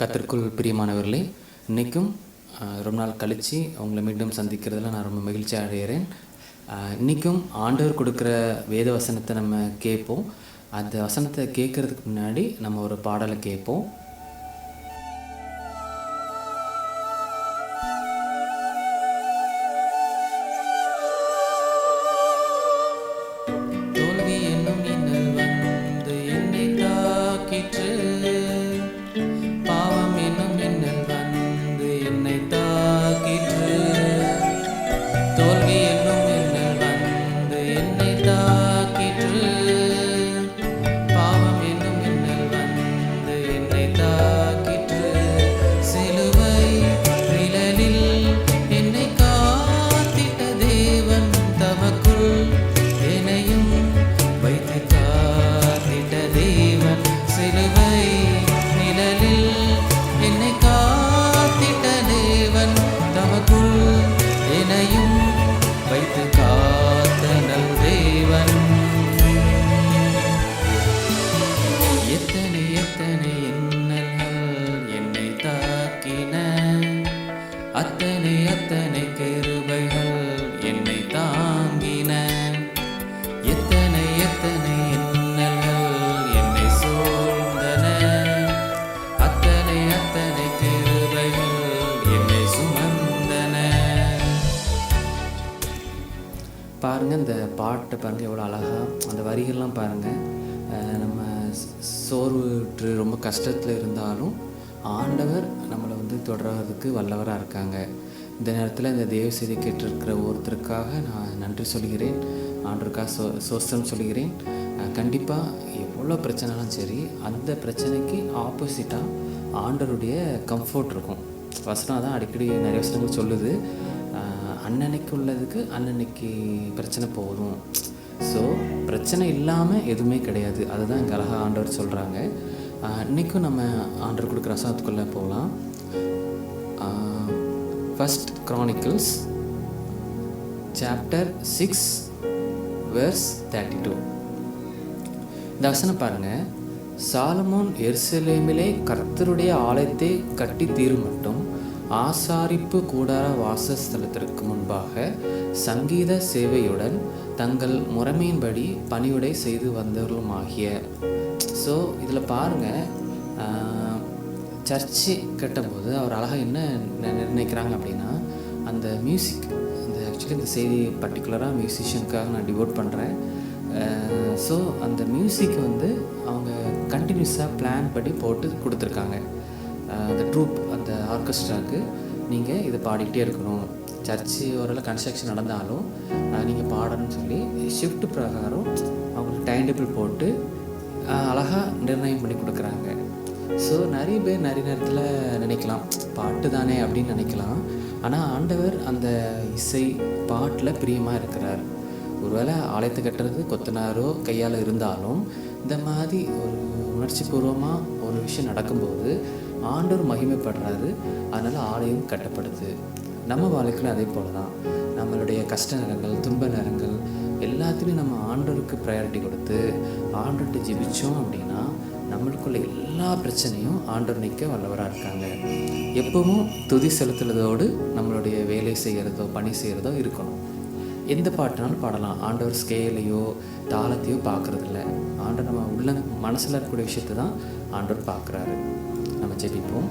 கர்த்தருக்குள் பிரியமானவர்களே, இன்றைக்கும் ரொம்ப நாள் கழித்து அவங்கள மீண்டும் சந்திக்கிறதுல நான் ரொம்ப மகிழ்ச்சி அடைகிறேன். இன்றைக்கும் ஆண்டவர் கொடுக்குற வேத வசனத்தை நம்ம கேட்போம். அந்த வசனத்தை கேட்குறதுக்கு முன்னாடி நம்ம ஒரு பாடலை கேட்போம். தோல்வி என்னும் இன்னல் வந்து என்னை தாக்கிற்று, பாவம் என்னும் இன்னல் வந்து என்னை தாக்கிற்று. தோல்வி என்னும் இன்னல் வந்து என்னை தாக்கிற்று, பாவம் என்னும் இன்னல் வந்து என்னை தாக்கிற்று. சிலுவை நிழலில் என்னை காத்திட்ட தேவன் தமக்குள் என்னையும் வைத்து காத்திட்ட தேவன். சிலுவை நிழலில் என்னை காத்திட்ட தேவன் தமக்குள் என்னையும் வைத்து காத்த நல் தேவன். எத்தனை எத்தனை இன்னல்கள் என்னை தாக்கின, அத்தனை அத்தனை கிருபைகள் என்னை தாங்கின. எத்தனை எத்தனை இன்னல்கள் என்னை சூழ்ந்தன, அத்தனை அத்தனை கிருபைகள் என்னை சுமந்தன. பாருங்க, இந்த பாட்டை பாருங்க, எவ்வளோ அழகா அந்த வரிகள்லாம் பாருங்க. நம்ம சோர்வுற்று ரொம்ப கஷ்டத்தில் இருந்தாலும் ஆண்டவர் நம்மளை வந்து தொடர்றதுக்கு வல்லவராக இருக்காங்க. இந்த நேரத்தில் இந்த தேவ செய்தி கேட்டிருக்கிற ஒருத்தருக்காக நான் நன்றி சொல்கிறேன், ஆண்டவருக்காக சோஸ்திரம் சொல்கிறேன். கண்டிப்பாக எவ்வளோ பிரச்சனைலாம் சரி, அந்த பிரச்சனைக்கு ஆப்போசிட்டாக ஆண்டவருடைய கம்ஃபர்ட் இருக்கும். வசனம் தான் அடிக்கடி நிறைய வசனங்கள் சொல்லுது, அன்னன்னைக்கு உள்ளதுக்கு அன்னன்னைக்கு பிரச்சனை போதும். ஸோ பிரச்சனை இல்லாமல் எதுவுமே கிடையாது. அதுதான் இங்கே அழகாக ஆண்டவர் சொல்கிறாங்க. இன்றைக்கும் நம்ம ஆண்டவர் கொடுக்குற வசனத்துக்குள்ளே போகலாம். First Chronicles chapter 6 verse 32. இந்த வசனம் பாருங்கள். சாலமோன் எருசலேமிலே கர்த்தருடைய ஆலயத்தை கட்டி தீரும் மட்டும் ஆசாரிப்பு கூடார வாசஸ்தலத்திற்கு முன்பாக சங்கீத சேவையுடன் தங்கள் முறைமையின்படி பணிவிடை செய்து வந்தவர்களுமாகிய. ஸோ இதில் பாருங்கள், சர்ச்சு கட்டும்போது அவர் அழகாக என்ன நிர்ணயிக்கிறாங்க அப்படின்னா, அந்த மியூசிக், அந்த ஆக்சுவலி இந்த செய்தி பர்டிகுலராக மியூசிஷியனுக்காக நான் டிவோட் பண்ணுறேன். ஸோ அந்த மியூசிக் வந்து அவங்க கண்டினியூஸாக பிளான் பண்ணி போட்டு கொடுத்துருக்காங்க. அந்த ட்ரூப், அந்த ஆர்கெஸ்ட்ராவுக்கு நீங்கள் இதை பாடிக்கிட்டே இருக்கணும். சர்ச்சு ஓரளவு கன்ஸ்ட்ரக்ஷன் நடந்தாலும் நீங்கள் பாடணும்னு சொல்லி ஷிஃப்ட் பிரகாரம் அவங்களுக்கு டைம் டேபிள் போட்டு அழகாக நிர்ணயம் பண்ணி கொடுக்குறாங்க. ஸோ நிறைய பேர் நிறைய நேரத்தில் நினைக்கலாம், பாட்டு தானே அப்படின்னு நினைக்கலாம். ஆனால் ஆண்டவர் அந்த இசை பாட்டில் பிரியமாக இருக்கிறார். ஒருவேளை ஆலயத்தை கட்டுறது கொத்தனாரோ கையால் இருந்தாலும் இந்த மாதிரி ஒரு உணர்ச்சி பூர்வமாக ஒரு விஷயம் நடக்கும்போது ஆண்டவர் மகிமைப்படுறாரு. அதனால் ஆலயம் கட்டப்படுது. நம்ம வாழ்க்கையில் அதே போல் தான். நம்மளுடைய கஷ்ட நேரங்கள், துன்ப நேரங்கள் எல்லாத்துலேயும் நம்ம ஆண்டவருக்கு ப்ரையாரிட்டி கொடுத்து ஆண்டவர்கிட்ட ஜெபிச்சோம் அப்படின்னா நம்மளுக்குள்ள எல்லா பிரச்சனையும் ஆண்டவர் நிற்க வல்லவராக இருக்காங்க. எப்பவும் துதி செலுத்துறதோடு நம்மளுடைய வேலை செய்கிறதோ பணி செய்கிறதோ இருக்கணும். எந்த பாட்டுனாலும் பாடலாம். ஆண்டவர் ஸ்கேலையோ தாளத்தையோ பார்க்குறதில்ல. ஆண்டவர் நம்ம உள்ள மனசில் இருக்கக்கூடிய விஷயத்தை தான் ஆண்டவர் பார்க்குறாரு. நம்ம ஜெபிப்போம்.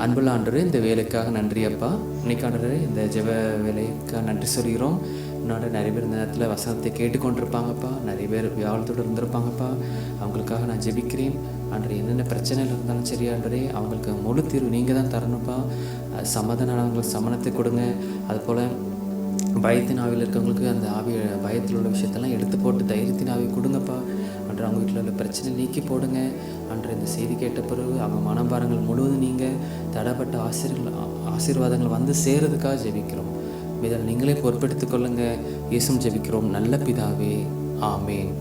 அன்புள்ள ஆண்டவரே, இந்த வேலைக்காக நன்றி அப்பா. இன்னைக்கு ஆண்டவரே, இந்த ஜெப வேலைக்காக நன்றி சொல்கிறோம். முன்னாடி நிறைய பேர் இந்த நேரத்தில் வசனத்தை கேட்டுக்கொண்டிருப்பாங்கப்பா. நிறைய பேர் வியாழத்தோடு இருந்திருப்பாங்கப்பா. அவங்களுக்காக நான் ஜெபிக்கிறேன். ஆண்டவரே, என்னென்ன பிரச்சனைகள் இருந்தாலும் சரி ஆண்டவரே, அவங்களுக்கு முழு தீர்வு நீங்கள் தான் தரணும்ப்பா. சமாதானம், அவங்களுக்கு சமணத்தை கொடுங்க. அதுபோல் பயத்தின் ஆவியில் இருக்கவங்களுக்கு அந்த பயத்தில் உள்ள விஷயத்தெல்லாம் எடுத்து போட்டு தைரியத்தின் ஆவி கொடுங்கப்பா. அன்று அவங்க வீட்டில் உள்ள பிரச்சனை நீக்கி போடுங்க. அன்று இந்த செய்தி கேட்ட பிறகு அவங்க மனபாரங்கள் முழுவதும் நீங்கள் தடப்பட்ட ஆசீர்வாதங்கள் வந்து சேருறதுக்காக ஜெபிக்கிறோம். இதில் நீங்களே பொறுப்பெடுத்துக் கொள்ளுங்க. இயேசுவும் ஜெபிக்கிறோம் நல்ல பிதாவே, ஆமேன்.